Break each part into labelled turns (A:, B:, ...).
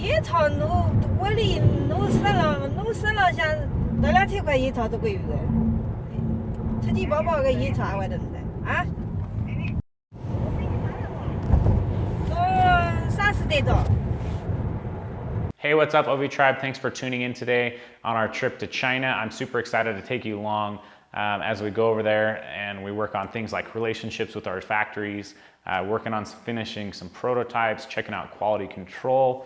A: 一套我的弄死了，像多2千块一套都贵不贵？出去包包个一套外头的啊？30得着。
B: Hey, what's up, OV Tribe? Thanks for tuning in today on our trip to China. I'm super excited to take you along as we go over there and we work on things like relationships with our factories, working on finishing some prototypes, checking out quality control,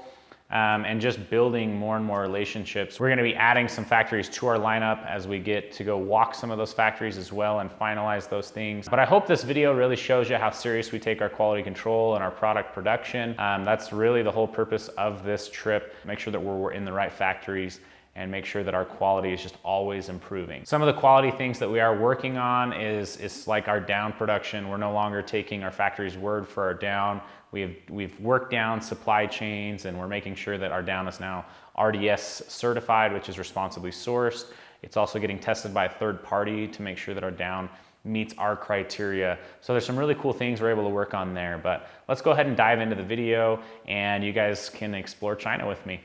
B: and just building more and more relationships. We're gonna be adding some factories to our lineup as we get to go walk some of those factories as well and finalize those things. But I hope this video really shows you how serious we take our quality control and our product production. That's really the whole purpose of this trip. Make sure that we're in the right factories and make sure that our quality is just always improving. Some of the quality things that we are working on is like our down production. We're no longer taking our factory's word for our down. We've worked down supply chains and we're making sure that our down is now RDS certified, which is responsibly sourced. It's also getting tested by a third party to make sure that our down meets our criteria. So there's some really cool things we're able to work on there, but let's go ahead and dive into the video and you guys can explore China with me.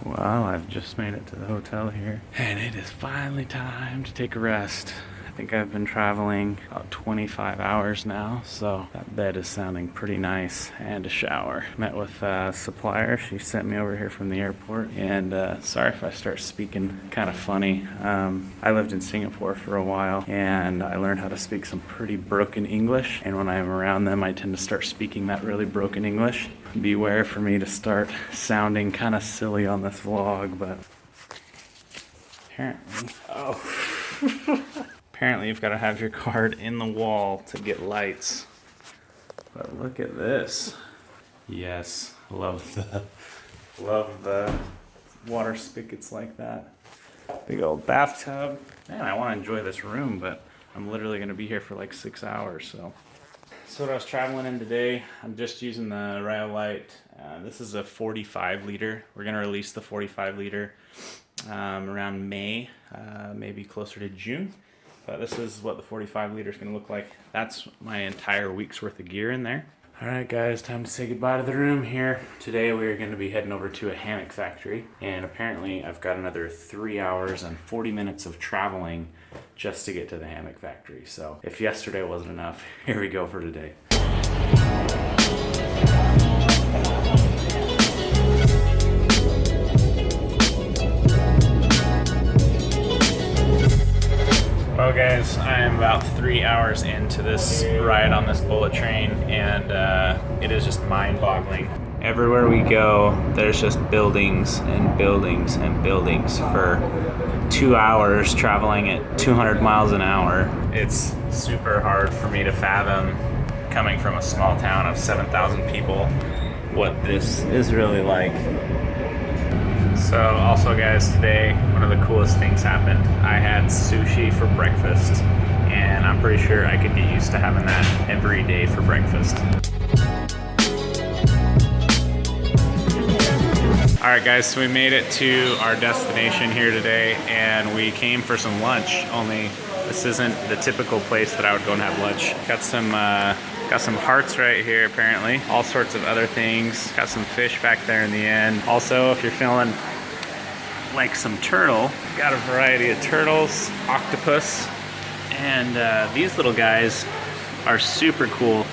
B: Well, I've just made it to the hotel here, and it is finally time to take a rest. I think I've been traveling about 25 hours now, so that bed is sounding pretty nice, and a shower. Met with a supplier. She sent me over here from the airport, and sorry if I start speaking kind of funny. I lived in Singapore for a while, and I learned how to speak some pretty broken English, and when I'm around them, I tend to start speaking that really broken English. Beware for me to start sounding kind of silly on this vlog, but apparently, apparently you've got to have your card in the wall to get lights. But look at this. Yes, love the water spigots like that. Big old bathtub. Man, I want to enjoy this room, but I'm literally going to be here for like 6 hours, so. So what I was traveling in today, I'm just using the Rhyolite. This is a 45 liter. We're gonna release the 45 liter around May, maybe closer to June. But this is what the 45 liter is gonna look like. That's my entire week's worth of gear in there. All right, guys, time to say goodbye to the room here. Today we're gonna be heading over to a hammock factory, and apparently I've got another 3 hours and 40 minutes of traveling just to get to the hammock factory. So if yesterday wasn't enough, here we go for today. Well guys, I am about 3 hours into this ride on this bullet train, and it is just mind-boggling. Everywhere we go, there's just buildings and buildings and buildings for 2 hours traveling at 200 miles an hour. It's super hard for me to fathom, coming from a small town of 7,000 people, what this is really like. So also guys, today one of the coolest things happened. I had sushi for breakfast, and I'm pretty sure I could get used to having that every day for breakfast. Alright guys, so we made it to our destination here today, and we came for some lunch, only this isn't the typical place that I would go and have lunch. Got some hearts right here apparently, all sorts of other things. Got some fish back there in the end. Also, if you're feeling like some turtle, got a variety of turtles, octopus, and these little guys are super cool.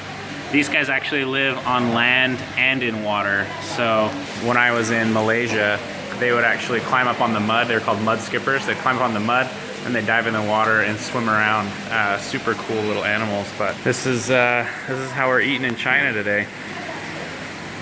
B: These guys actually live on land and in water. So when I was in Malaysia, they would actually climb up on the mud. They're called mud skippers. They climb up on the mud and they dive in the water and swim around. Super cool little animals. But this is how we're eating in China today.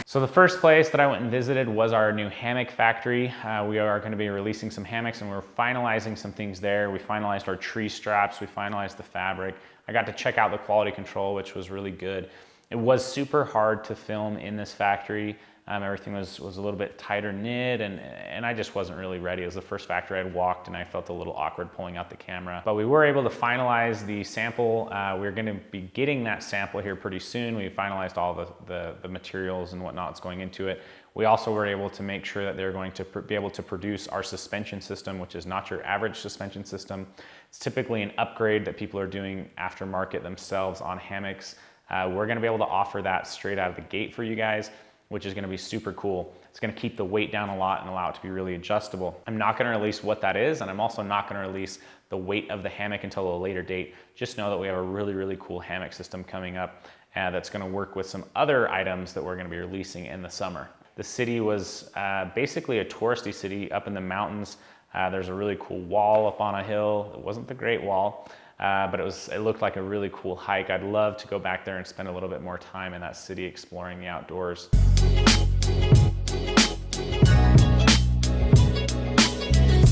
B: So the first place that I went and visited was our new hammock factory. We are going to be releasing some hammocks, and we're finalizing some things there. We finalized our tree straps. We finalized the fabric. I got to check out the quality control, which was really good. It was super hard to film in this factory. Everything was a little bit tighter knit, and I just wasn't really ready. It was the first factory I'd walked, and I felt a little awkward pulling out the camera. But we were able to finalize the sample. We're gonna be getting that sample here pretty soon. We finalized all the materials and whatnot that's going into it. We also were able to make sure that they're going to be able to produce our suspension system, which is not your average suspension system. It's typically an upgrade that people are doing aftermarket themselves on hammocks. We're gonna be able to offer that straight out of the gate for you guys, which is gonna be super cool. It's gonna keep the weight down a lot and allow it to be really adjustable. I'm not gonna release what that is, and I'm also not gonna release the weight of the hammock until a later date. Just know that we have a really, really cool hammock system coming up that's gonna work with some other items that we're gonna be releasing in the summer. The city was basically a touristy city up in the mountains. There's a really cool wall up on a hill. It wasn't the Great Wall, but it looked like a really cool hike. I'd love to go back there and spend a little bit more time in that city exploring the outdoors.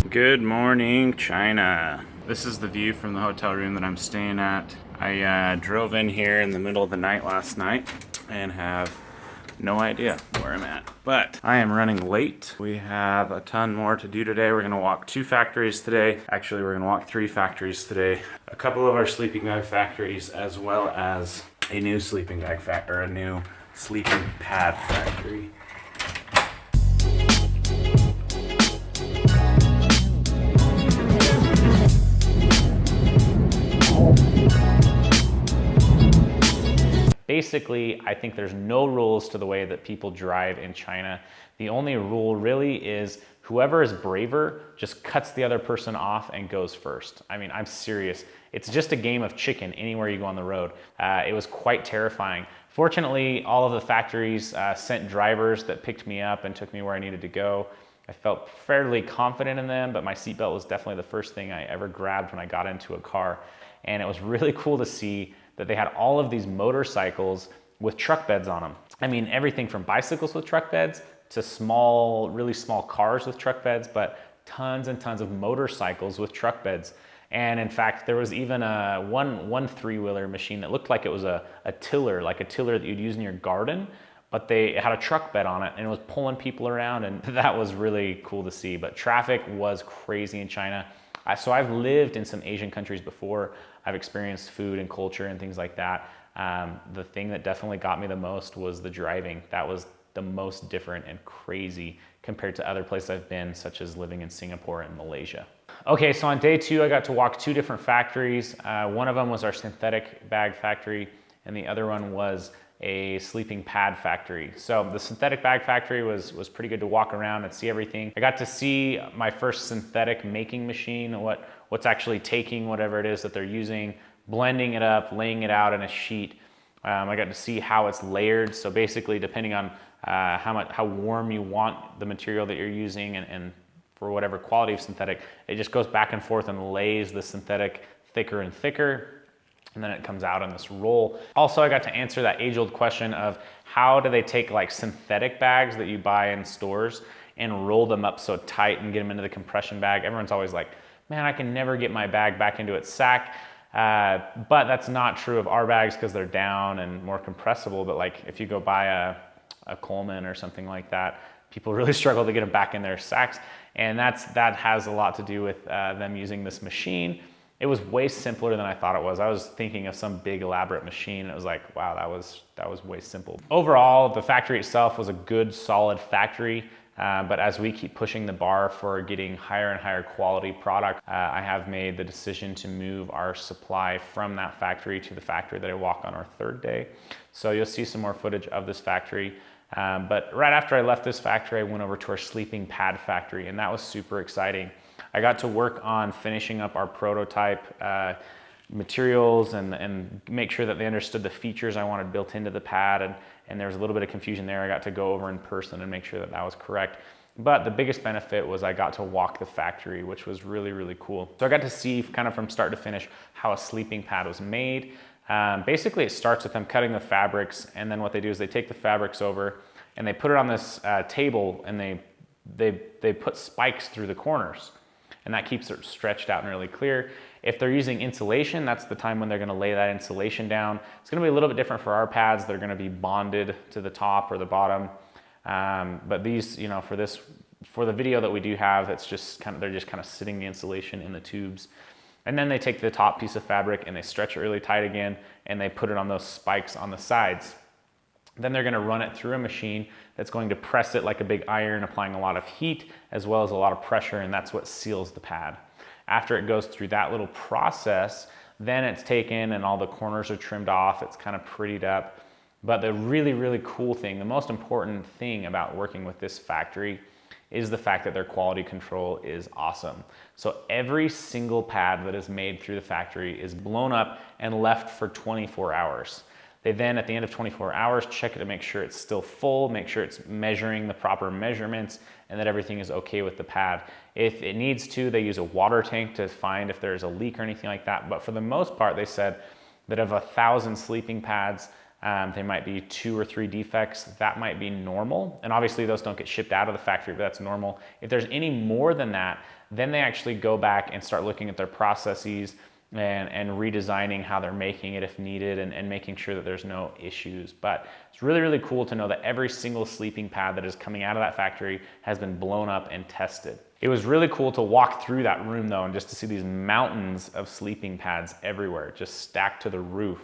B: Good morning, China. This is the view from the hotel room that I'm staying at. I drove in here in the middle of the night last night and have no idea where I'm at, but I am running late. We have a ton more to do today. We're gonna walk 2 factories today. Actually, we're gonna walk 3 factories today. A couple of our sleeping bag factories, as well as a new sleeping bag factory, or a new sleeping pad factory. Basically, I think there's no rules to the way that people drive in China. The only rule really is whoever is braver just cuts the other person off and goes first. I mean, I'm serious. It's just a game of chicken anywhere you go on the road. It was quite terrifying. Fortunately, all of the factories sent drivers that picked me up and took me where I needed to go. I felt fairly confident in them, but my seatbelt was definitely the first thing I ever grabbed when I got into a car. And it was really cool to see that they had all of these motorcycles with truck beds on them. I mean, everything from bicycles with truck beds to small, really small cars with truck beds, but tons and tons of motorcycles with truck beds. And in fact, there was even one three-wheeler machine that looked like it was a tiller, like a tiller that you'd use in your garden, but it had a truck bed on it and it was pulling people around, and that was really cool to see. But traffic was crazy in China. So I've lived in some Asian countries before. I've experienced food and culture and things like that. The thing that definitely got me the most was the driving. That was the most different and crazy compared to other places I've been, such as living in Singapore and Malaysia. Okay, so on day 2, I got to walk 2 different factories. One of them was our synthetic bag factory, and the other one was a sleeping pad factory. So the synthetic bag factory was pretty good to walk around and see everything. I got to see my first synthetic making machine, what's actually taking whatever it is that they're using, blending it up, laying it out in a sheet. I got to see how it's layered. So basically, depending on how warm you want the material that you're using and for whatever quality of synthetic, it just goes back and forth and lays the synthetic thicker and thicker, and then it comes out in this roll. Also, I got to answer that age-old question of how do they take like synthetic bags that you buy in stores and roll them up so tight and get them into the compression bag. Everyone's always like, man, I can never get my bag back into its sack. But that's not true of our bags because they're down and more compressible. But like if you go buy a Coleman or something like that, people really struggle to get them back in their sacks. And that has a lot to do with them using this machine. It was way simpler than I thought it was. I was thinking of some big elaborate machine. It was like, wow, that was way simple. Overall, the factory itself was a good, solid factory. But as we keep pushing the bar for getting higher and higher quality product, I have made the decision to move our supply from that factory to the factory that I walk on our 3rd day. So you'll see some more footage of this factory. But right after I left this factory, I went over to our sleeping pad factory, and that was super exciting. I got to work on finishing up our prototype materials and make sure that they understood the features I wanted built into the pad, and there was a little bit of confusion there. I got to go over in person and make sure that was correct. But the biggest benefit was I got to walk the factory, which was really, really cool. So I got to see kind of from start to finish how a sleeping pad was made. Basically, it starts with them cutting the fabrics, and then what they do is they take the fabrics over and they put it on this table, and they put spikes through the corners, and that keeps it stretched out and really clear. If they're using insulation, that's the time when they're gonna lay that insulation down. It's gonna be a little bit different for our pads. They're gonna be bonded to the top or the bottom. But these, you know, for the video that we do have, it's just they're just kind of sitting the insulation in the tubes. And then they take the top piece of fabric and they stretch it really tight again, and they put it on those spikes on the sides. Then they're going to run it through a machine that's going to press it like a big iron, applying a lot of heat as well as a lot of pressure, and that's what seals the pad. After it goes through that little process, then it's taken and all the corners are trimmed off. It's kind of prettied up. But the really, really cool thing, the most important thing about working with this factory is the fact that their quality control is awesome. So every single pad that is made through the factory is blown up and left for 24 hours. They then, at the end of 24 hours, check it to make sure it's still full, make sure it's measuring the proper measurements, and that everything is okay with the pad. If it needs to, they use a water tank to find if there's a leak or anything like that. But for the most part, they said that of 1,000 sleeping pads, there might be 2 or 3 defects. That might be normal. And obviously those don't get shipped out of the factory, but that's normal. If there's any more than that, then they actually go back and start looking at their processes and redesigning how they're making it if needed, and making sure that there's no issues. But it's really, really cool to know that every single sleeping pad that is coming out of that factory has been blown up and tested. It was really cool to walk through that room though, and just to see these mountains of sleeping pads everywhere, just stacked to the roof.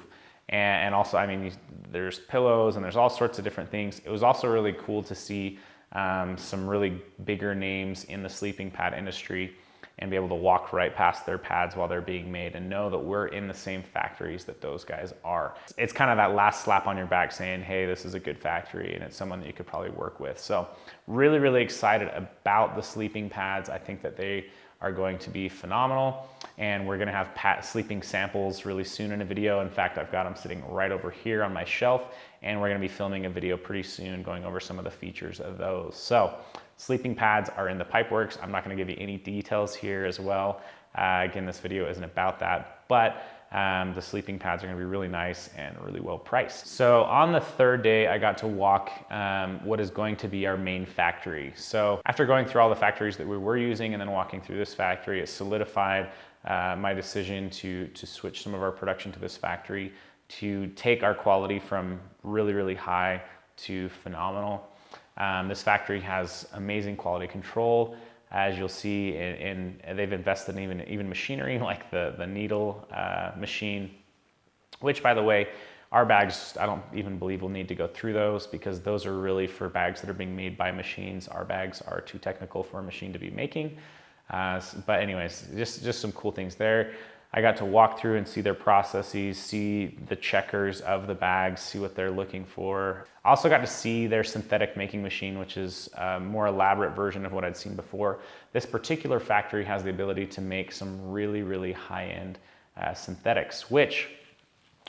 B: And also, I mean, there's pillows and there's all sorts of different things. It was also really cool to see some really bigger names in the sleeping pad industry and be able to walk right past their pads while they're being made and know that we're in the same factories that those guys are. It's kind of that last slap on your back saying, hey, this is a good factory and it's someone that you could probably work with. So really, really excited about the sleeping pads. I think that they are going to be phenomenal, and we're going to have sleeping samples really soon in a video. In fact, I've got them sitting right over here on my shelf, and we're going to be filming a video pretty soon going over some of the features of those. So sleeping pads are in the pipeworks. I'm not going to give you any details here as well. Again, this video isn't about that, but the sleeping pads are going to be really nice and really well priced. So on the third day, I got to walk what is going to be our main factory. So after going through all the factories that we were using and then walking through this factory, it solidified my decision to switch some of our production to this factory, to take our quality from really, really high to phenomenal. This factory has amazing quality control. As you'll see, they've invested in even machinery like the needle machine, which, by the way, our bags, I don't even believe we'll need to go through those, because those are really for bags that are being made by machines. Our bags are too technical for a machine to be making. But anyways, just some cool things there. I got to walk through and see their processes, see the checkers of the bags, see what they're looking for. I also got to see their synthetic making machine, which is a more elaborate version of what I'd seen before. This particular factory has the ability to make some really, really high-end synthetics, which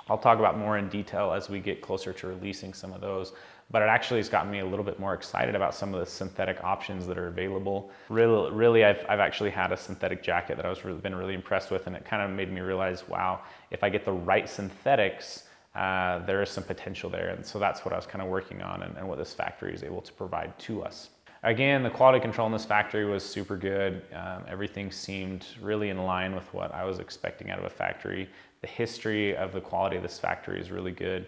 B: I'll talk about more in detail as we get closer to releasing some of those. But it actually has gotten me a little bit more excited about some of the synthetic options that are available. Really, I've actually had a synthetic jacket that I've been really impressed with, and it kind of made me realize, wow, if I get the right synthetics, there is some potential there. And so that's what I was kind of working on, and what this factory is able to provide to us. Again, the quality control in this factory was super good. Everything seemed really in line with what I was expecting out of a factory. The history of the quality of this factory is really good.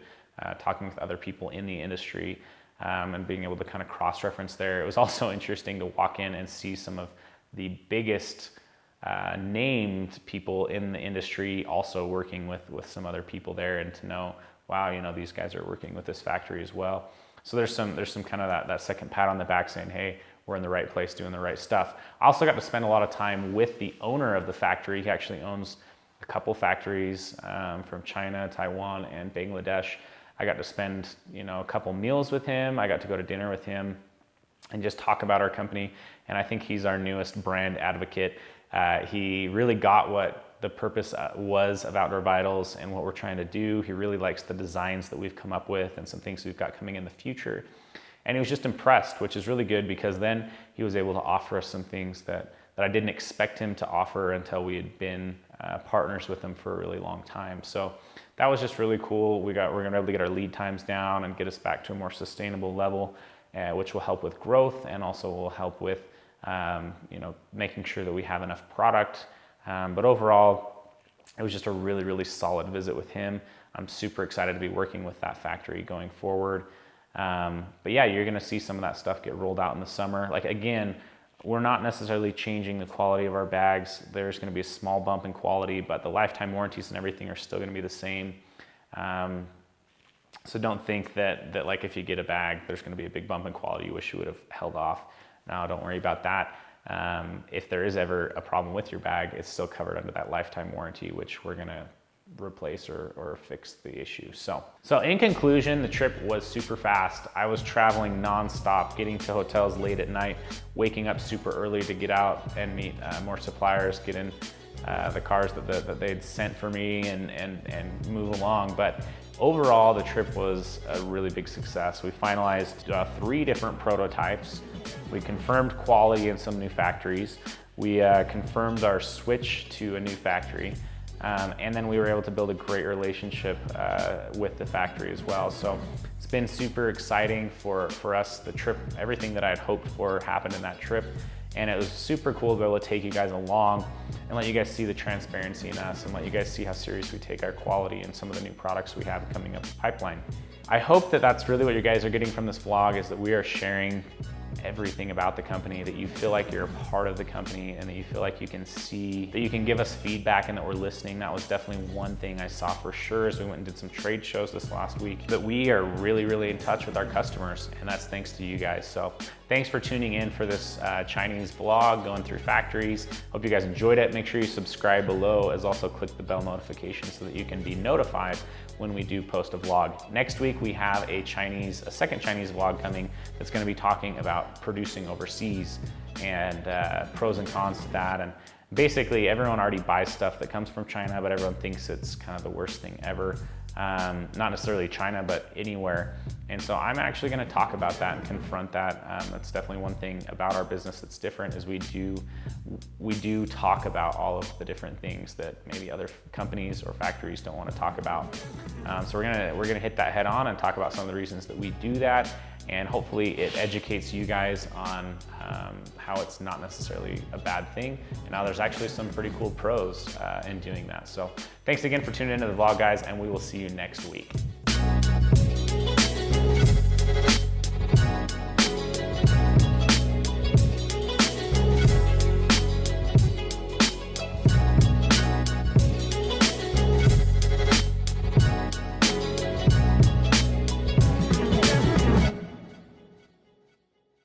B: Talking with other people in the industry and being able to kind of cross-reference there. It was also interesting to walk in and see some of the biggest named people in the industry also working with some other people there, and to know, wow, you know, these guys are working with this factory as well. So there's some kind of that second pat on the back saying, hey, we're in the right place doing the right stuff. I also got to spend a lot of time with the owner of the factory. He actually owns a couple factories from China, Taiwan, and Bangladesh. I got to spend, you know, a couple meals with him. I got to go to dinner with him and just talk about our company. And I think he's our newest brand advocate. He really got what the purpose was of Outdoor Vitals and what we're trying to do. He really likes the designs that we've come up with and some things we've got coming in the future. And he was just impressed, which is really good, because then he was able to offer us some things that I didn't expect him to offer until we had been partners with him for a really long time. So that was just really cool. We're gonna be able to get our lead times down and get us back to a more sustainable level, which will help with growth, and also will help with you know, making sure that we have enough product. But overall, it was just a really, really solid visit with him. I'm super excited to be working with that factory going forward. But yeah, you're gonna see some of that stuff get rolled out in the summer. Like again, we're not necessarily changing the quality of our bags. There's gonna be a small bump in quality, but the lifetime warranties and everything are still gonna be the same. So don't think that like if you get a bag, there's gonna be a big bump in quality. You wish you would have held off. No, don't worry about that. If there is ever a problem with your bag, it's still covered under that lifetime warranty, which we're gonna replace or fix the issue. So in conclusion, the trip was super fast. I was traveling nonstop, getting to hotels late at night, waking up super early to get out and meet more suppliers, get in the cars that they'd sent for me and move along. But overall, the trip was a really big success. We finalized 3 different prototypes. We confirmed quality in some new factories. We confirmed our switch to a new factory. And then we were able to build a great relationship with the factory as well. So it's been super exciting for us. The trip, everything that I had hoped for happened in that trip. And it was super cool to be able to take you guys along and let you guys see the transparency in us and let you guys see how serious we take our quality and some of the new products we have coming up the pipeline. I hope that that's really what you guys are getting from this vlog, is that we are sharing everything about the company, that you feel like you're a part of the company and that you feel like you can see, that you can give us feedback and that we're listening. That was definitely one thing I saw for sure as we went and did some trade shows this last week, that we are really in touch with our customers, and that's thanks to you guys. So thanks for tuning in for this Chinese vlog going through factories. Hope you guys enjoyed it. Make sure you subscribe below, as also click the bell notification so that you can be notified when we do post a vlog. Next week we have a second Chinese vlog coming that's going to be talking about producing overseas and pros and cons to that. And basically everyone already buys stuff that comes from China, but everyone thinks it's kind of the worst thing ever. Not necessarily China, but anywhere. And so I'm actually going to talk about that and confront that. That's definitely one thing about our business that's different, is we do talk about all of the different things that maybe other companies or factories don't want to talk about. So we're gonna hit that head on and talk about some of the reasons that we do that. And hopefully it educates you guys on how it's not necessarily a bad thing. And now there's actually some pretty cool pros in doing that. So thanks again for tuning into the vlog, guys, and we will see you next week.